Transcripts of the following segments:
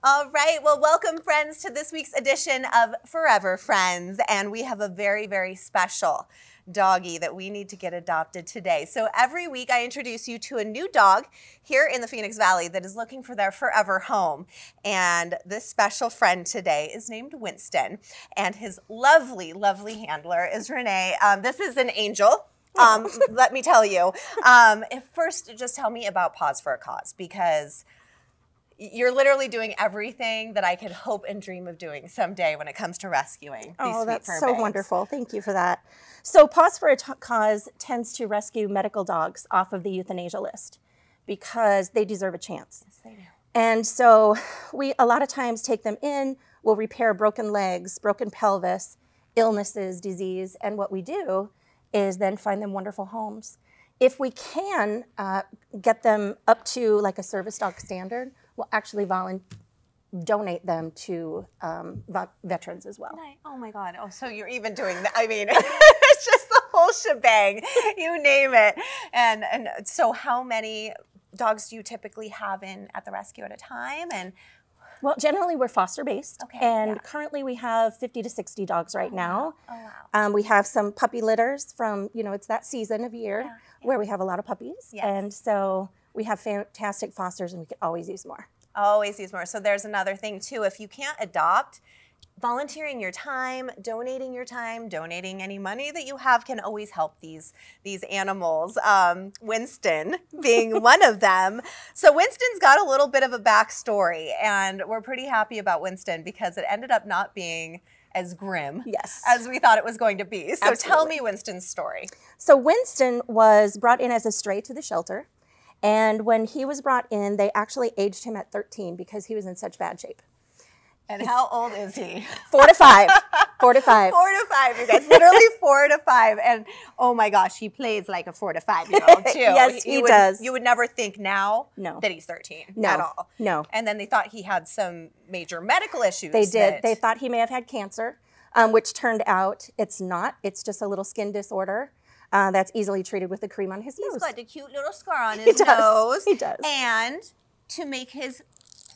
All right, well, welcome friends to this week's edition of Forever Friends, and we have a very, very special doggy that we need to get adopted today. So every week I introduce you to a new dog here in the Phoenix Valley that is looking for their forever home. And this special friend today is named Winston, and his lovely, lovely handler is Renee. This is an angel. Let me tell you. First, just tell me about Pause for a Cause, because you're literally doing everything that I could hope and dream of doing someday when it comes to rescuing these sweet that's fur so babes. wonderful. Thank you for that. So Pause for a Cause tends to rescue medical dogs off of the euthanasia list because they deserve a chance. Yes, they do. And so we a lot of times take them in, we'll repair broken legs, broken pelvis, illnesses, disease, and what we do is then find them wonderful homes. If we can get them up to like a service dog standard, we'll actually donate them to veterans as well. Oh my God. Oh, so you're even doing that. I mean, it's just the whole shebang. You name it. And so how many dogs do you typically have in at the rescue at a time? And well, generally we're foster based, okay, and currently we have 50 to 60 dogs right now. Oh, wow. We have some puppy litters from, it's that season of year where we have a lot of puppies. Yes. And so we have fantastic fosters, and we could always use more. Always use more. So there's another thing too. If you can't adopt, volunteering your time, donating any money that you have can always help these animals. Winston being one of them. So Winston's got a little bit of a backstory, and we're pretty happy about Winston because it ended up not being as grim as we thought it was going to be. So tell me Winston's story. So Winston was brought in as a stray to the shelter. And when he was brought in, they actually aged him at 13 because he was in such bad shape. And how old is he? 4 to 5. 4 to 5. 4 to 5, you guys. Literally 4 to 5. And oh my gosh, he plays like a 4 to 5-year-old too. Yes, he does. You would never think now that he's 13 at all. No. And then they thought he had some major medical issues. They did. They thought he may have had cancer, which turned out it's not. It's just a little skin disorder. That's easily treated with a cream on his nose. He's got a cute little scar on his nose. He does. And to make his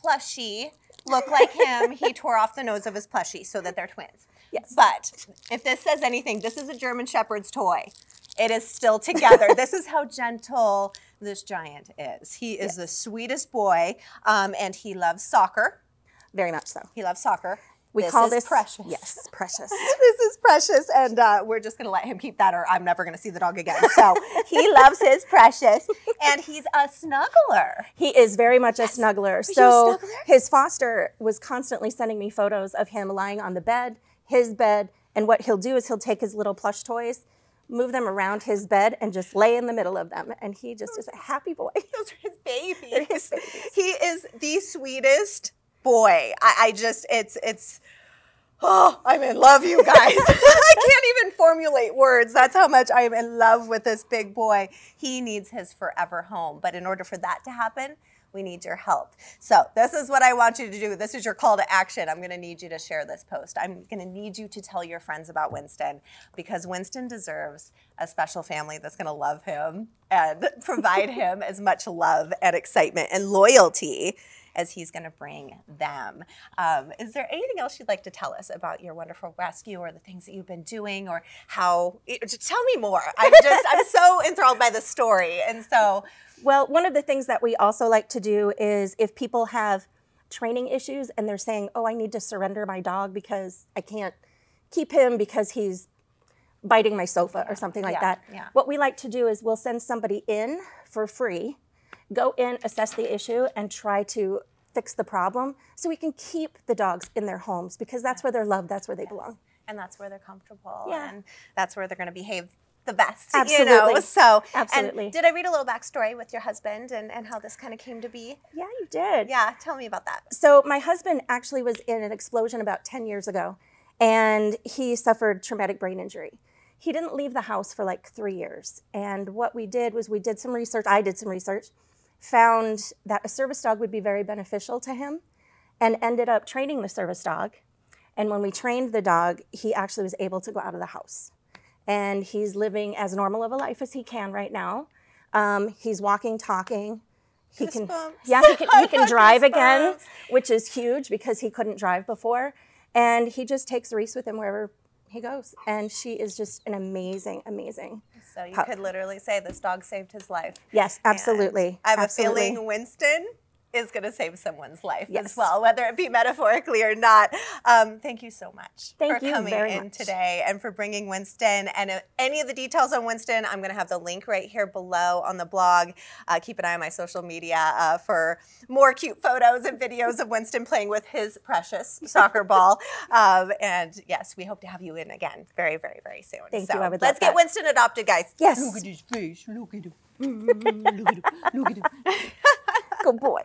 plushie look like him, he tore off the nose of his plushie so that they're twins. Yes. But if this says anything, this is a German Shepherd's toy. It is still together. This is how gentle this giant is. He is the sweetest boy, and he loves soccer. Very much so. He loves soccer. We call this precious. Yes, precious. This is precious, and we're just going to let him keep that, or I'm never going to see the dog again. So he loves his precious, and he's a snuggler. He is very much a snuggler. So his foster was constantly sending me photos of him lying on the bed, his bed, and what he'll do is he'll take his little plush toys, move them around his bed, and just lay in the middle of them. And he just is a happy boy. Those are his babies. They're his babies. He is the sweetest boy. I'm in love, you guys. I can't even formulate words. That's how much I am in love with this big boy. He needs his forever home. But in order for that to happen, we need your help. So this is what I want you to do. This is your call to action. I'm going to need you to share this post. I'm going to need you to tell your friends about Winston, because Winston deserves a special family that's going to love him and provide him as much love and excitement and loyalty as he's going to bring them. Is there anything else you'd like to tell us about your wonderful rescue, or the things that you've been doing, or how? Just tell me more. I'm so enthralled by the story, and so. Well, one of the things that we also like to do is if people have training issues and they're saying, oh, I need to surrender my dog because I can't keep him because he's biting my sofa or something like that. Yeah. What we like to do is we'll send somebody in for free, go in, assess the issue, and try to fix the problem so we can keep the dogs in their homes, because that's where they're loved, that's where they belong. And that's where they're comfortable, Yeah. and that's where they're going to behave the best. Absolutely. So, absolutely. And did I read a little backstory with your husband and how this kind of came to be? Yeah, you did. Yeah, tell me about that. So my husband actually was in an explosion about 10 years ago, and he suffered traumatic brain injury. He didn't leave the house for like 3 years. And what we did was we did some research, I did some research, found that a service dog would be very beneficial to him, and ended up training the service dog. And when we trained the dog, he actually was able to go out of the house. And he's living as normal of a life as he can right now. He's walking, talking, He can, Goosebumps. yeah, he can drive again, Goosebumps. which is huge because he couldn't drive before. And he just takes Reese with him wherever he goes. And she is just an amazing, amazing So you pup. could literally say this dog saved his life. Yes, absolutely. And I have absolutely. a feeling Winston is going to save someone's life Yes. as well, whether it be metaphorically or not. Thank you so much Thank for you coming very in much. today and for bringing Winston. And any of the details on Winston, I'm going to have the link right here below on the blog. Keep an eye on my social media for more cute photos and videos of Winston playing with his precious soccer ball. And yes, we hope to have you in again very, very, very soon. Thank you. I would let's love get that. Winston adopted, guys. Yes. Look at his face. Look at him. Look at him. Look at him. Good boy.